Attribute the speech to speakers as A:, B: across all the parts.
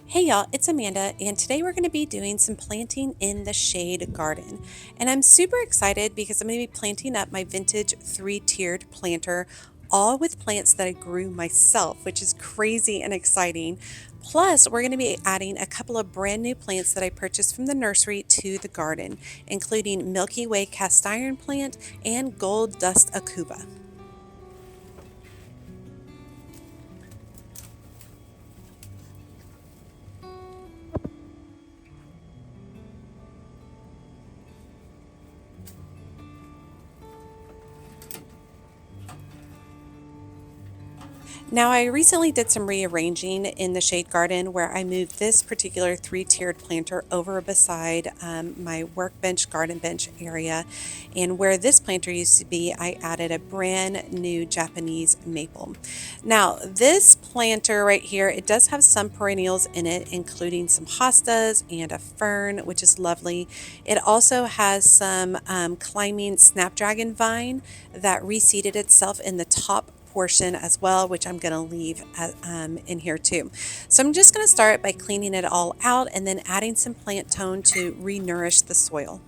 A: Hey y'all, it's Amanda, and today we're going to be doing some planting in the shade garden. And I'm super excited because I'm going to be planting up my vintage three-tiered planter, all with plants that I grew myself, which is crazy and exciting. Plus, we're going to be adding a couple of brand new plants that I purchased from the nursery to the garden, including Milky Way cast iron plant and gold dust akuba. Now, I recently did some rearranging in the shade garden where I moved this particular three-tiered planter over beside my workbench, garden bench area. And where this planter used to be, I added a brand new Japanese maple. Now, this planter right here, it does have some perennials in it, including some hostas and a fern, which is lovely. It also has some climbing snapdragon vine that reseeded itself in the top portion as well, which I'm going to leave in here too. So I'm just going to start by cleaning it all out and then adding some plant tone to re-nourish the soil.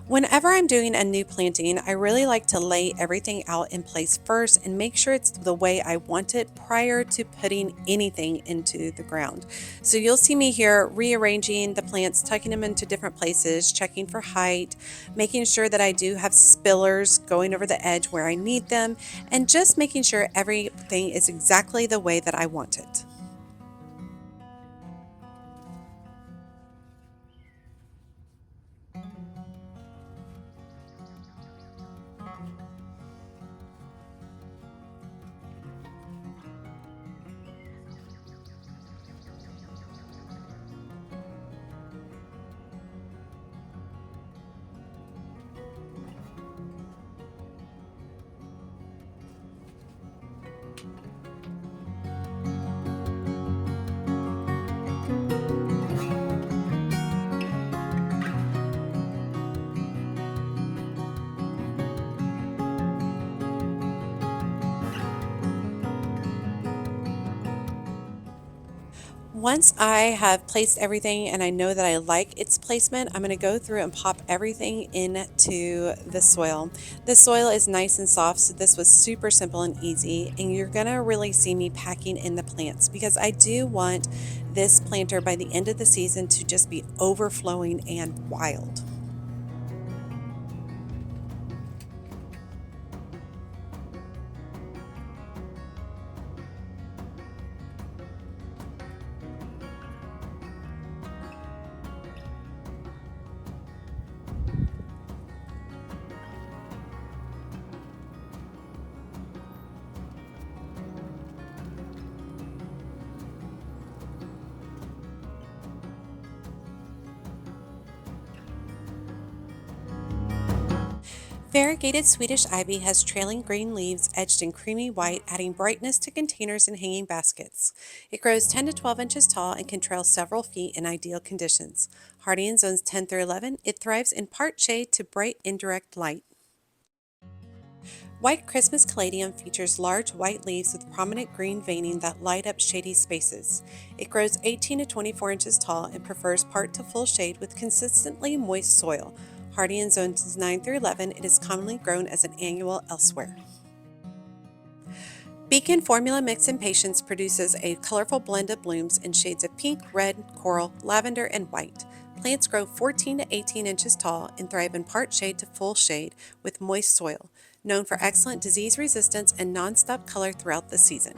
A: Whenever I'm doing a new planting, I really like to lay everything out in place first and make sure it's the way I want it prior to putting anything into the ground. So you'll see me here rearranging the plants, tucking them into different places, checking for height, making sure that I do have spillers going over the edge where I need them, and just making sure everything is exactly the way that I want it. Once I have placed everything and I know that I like its placement, I'm going to go through and pop everything into the soil. The soil is nice and soft, so this was super simple and easy. And you're going to really see me packing in the plants because I do want this planter by the end of the season to just be overflowing and wild. Variegated Swedish ivy has trailing green leaves edged in creamy white, adding brightness to containers and hanging baskets. It grows 10 to 12 inches tall and can trail several feet in ideal conditions. Hardy in zones 10 through 11, it thrives in part shade to bright indirect light. White Christmas caladium features large white leaves with prominent green veining that light up shady spaces. It grows 18 to 24 inches tall and prefers part to full shade with consistently moist soil. Hardy in zones 9 through 11, it is commonly grown as an annual elsewhere. Beacon Formula Mix Impatiens produces a colorful blend of blooms in shades of pink, red, coral, lavender, and white. Plants grow 14 to 18 inches tall and thrive in part shade to full shade with moist soil, known for excellent disease resistance and non-stop color throughout the season.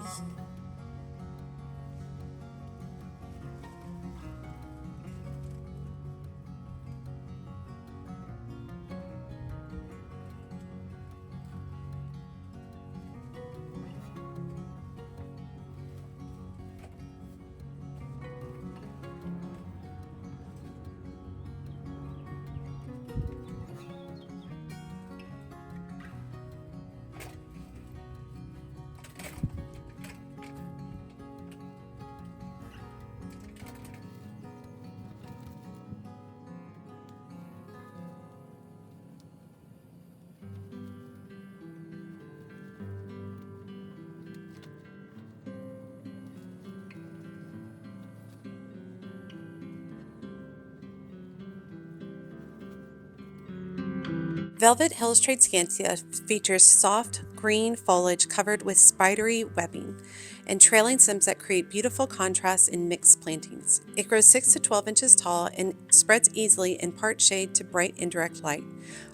A: Velvet Hills Tradescantia features soft green foliage covered with spidery webbing and trailing stems that create beautiful contrasts in mixed plantings. It grows 6 to 12 inches tall and spreads easily in part shade to bright indirect light.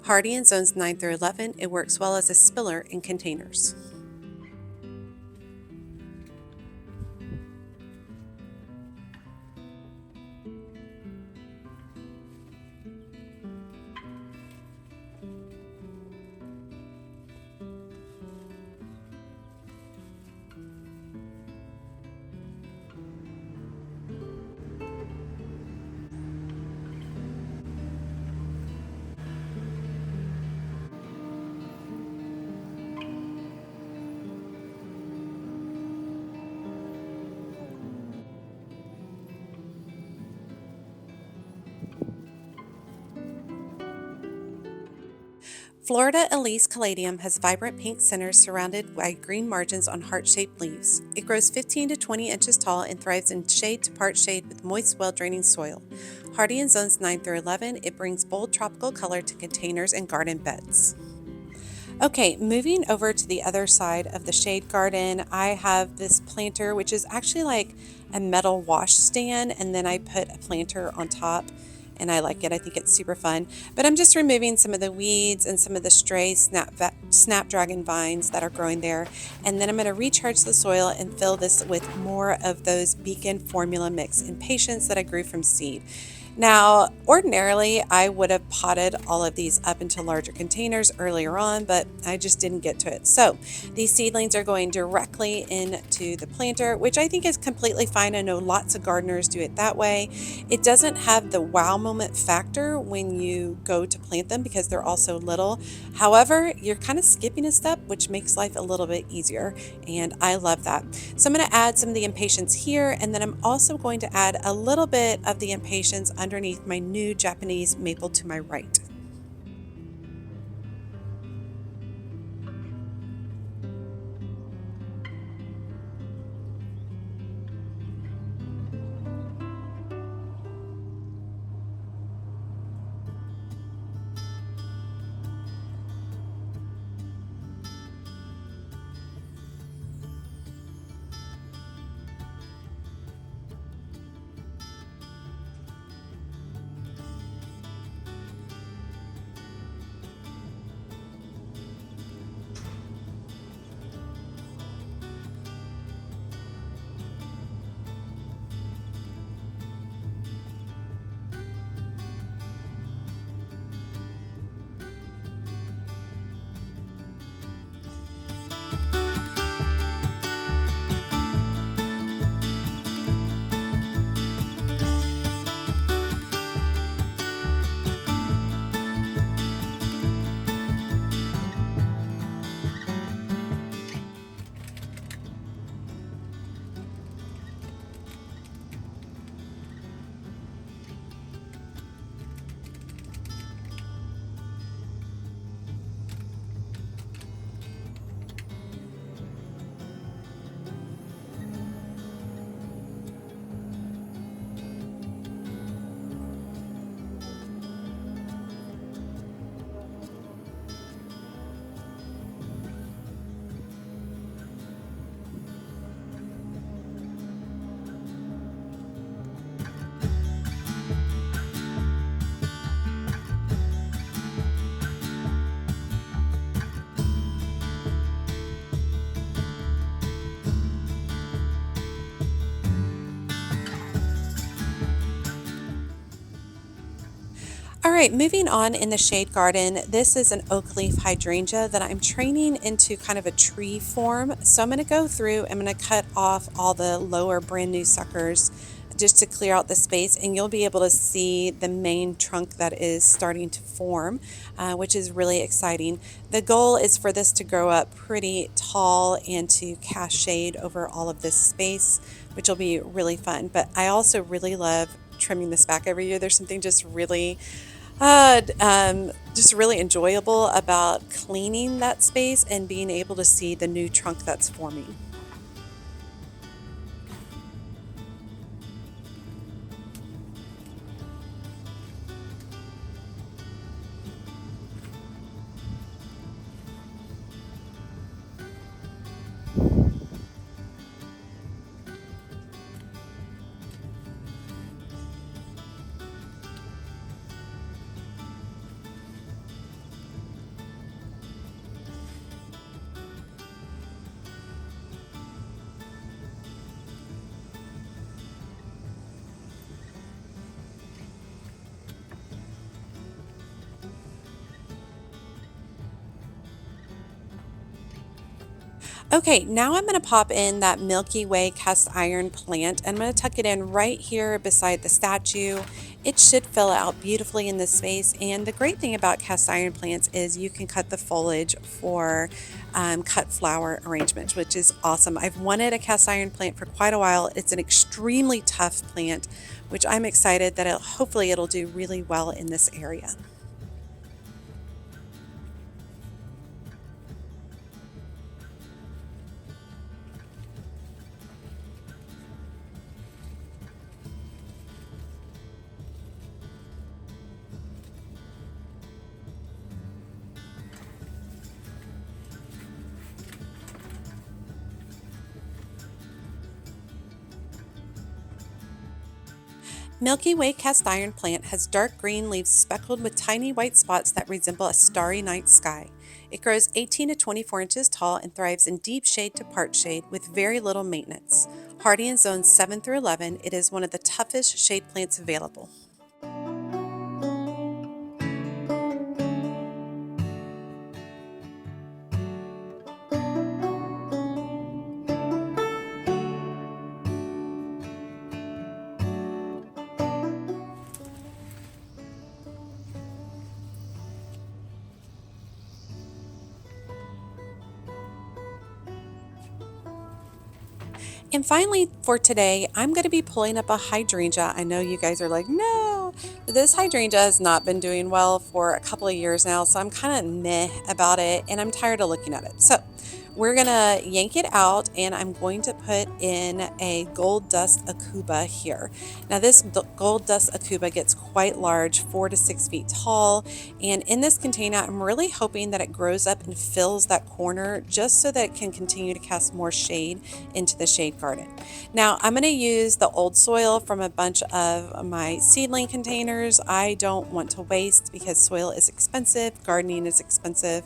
A: Hardy in zones 9 through 11, it works well as a spiller in containers. Florida Elise Caladium has vibrant pink centers surrounded by green margins on heart-shaped leaves. It grows 15 to 20 inches tall and thrives in shade to part shade with moist, well-draining soil. Hardy in zones 9 through 11, it brings bold tropical color to containers and garden beds. Okay, moving over to the other side of the shade garden, I have this planter, which is actually like a metal wash stand, and then I put a planter on top, and I like it. I think it's super fun. But I'm just removing some of the weeds and some of the stray snapdragon vines that are growing there, and then I'm going to recharge the soil and fill this with more of those Beacon Formula Mix Impatiens that I grew from seed. Now, ordinarily, I would have potted all of these up into larger containers earlier on, but I just didn't get to it. So these seedlings are going directly into the planter, which I think is completely fine. I know lots of gardeners do it that way. It doesn't have the wow moment factor when you go to plant them because they're also little. However, you're kind of skipping a step, which makes life a little bit easier, and I love that. So I'm going to add some of the impatiens here, and then I'm also going to add a little bit of the impatiens underneath my new Japanese maple to my right. right, moving on in the shade garden, this is an oak leaf hydrangea that I'm training into kind of a tree form. So I'm going to go through, I'm going to cut off all the lower brand new suckers just to clear out the space, and you'll be able to see the main trunk that is starting to form, which is really exciting. The goal is for this to grow up pretty tall and to cast shade over all of this space, which will be really fun. But I also really love trimming this back every year. There's something just really enjoyable about cleaning that space and being able to see the new trunk that's forming. Okay, now I'm going to pop in that Milky Way cast iron plant. I'm going to tuck it in right here beside the statue. It should fill out beautifully in this space. And the great thing about cast iron plants is you can cut the foliage for cut flower arrangements, which is awesome. I've wanted a cast iron plant for quite a while. It's an extremely tough plant, which I'm excited that hopefully it'll do really well in this area. Milky Way cast iron plant has dark green leaves speckled with tiny white spots that resemble a starry night sky. It grows 18 to 24 inches tall and thrives in deep shade to part shade with very little maintenance. Hardy in zones 7 through 11, it is one of the toughest shade plants available. And finally, for today, I'm going to be pulling up a hydrangea. I know you guys are like, no, this hydrangea has not been doing well for a couple of years now, so I'm kind of meh about it and I'm tired of looking at it. So we're going to yank it out and I'm going to put in a gold dust akuba here. Now, this gold dust akuba gets quite large, 4 to 6 feet tall. And in this container, I'm really hoping that it grows up and fills that corner just so that it can continue to cast more shade into the shade garden. Now, I'm going to use the old soil from a bunch of my seedling containers. I don't want to waste because soil is expensive, gardening is expensive,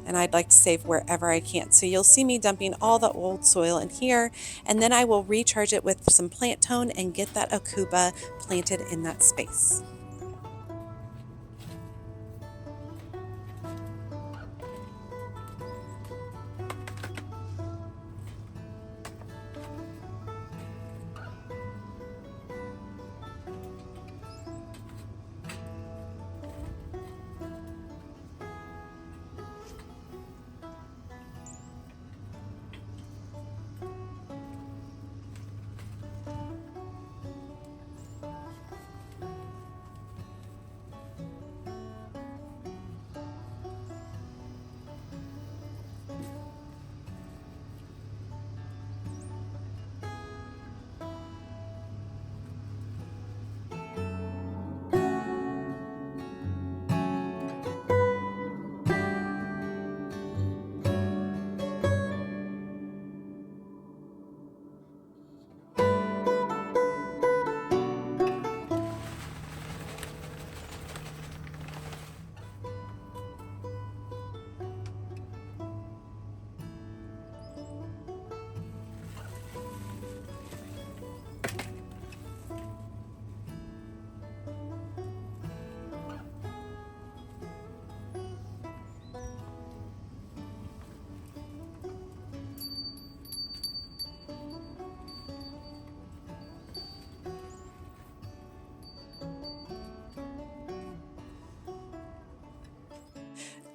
A: and I'd like to save wherever I can. So you'll see me dumping all the old soil in here, and then I will recharge it with some plant tone and get that akuba planted in that space.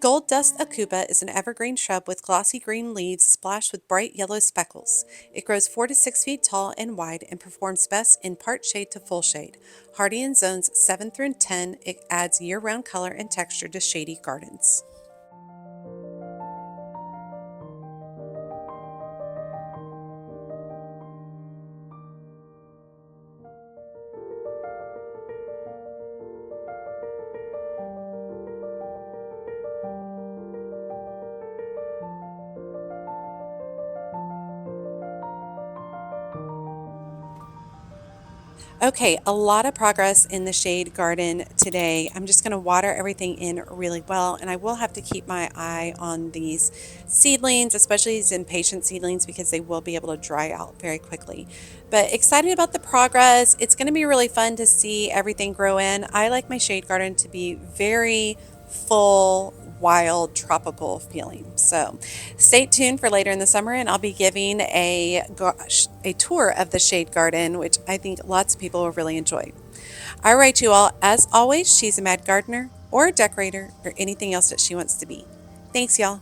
A: Gold dust aucuba is an evergreen shrub with glossy green leaves splashed with bright yellow speckles. It grows 4 to 6 feet tall and wide and performs best in part shade to full shade. Hardy in zones 7 through 10, it adds year-round color and texture to shady gardens. Okay, a lot of progress in the shade garden today. I'm just going to water everything in really well, and I will have to keep my eye on these seedlings, especially these impatient seedlings, because they will be able to dry out very quickly. But excited about the progress. It's going to be really fun to see everything grow in. I like my shade garden to be very full, wild, tropical feeling. So stay tuned for later in the summer, and I'll be giving a tour of the shade garden, which I think lots of people will really enjoy. All right, you all, as always, she's a mad gardener or a decorator or anything else that she wants to be. Thanks, y'all.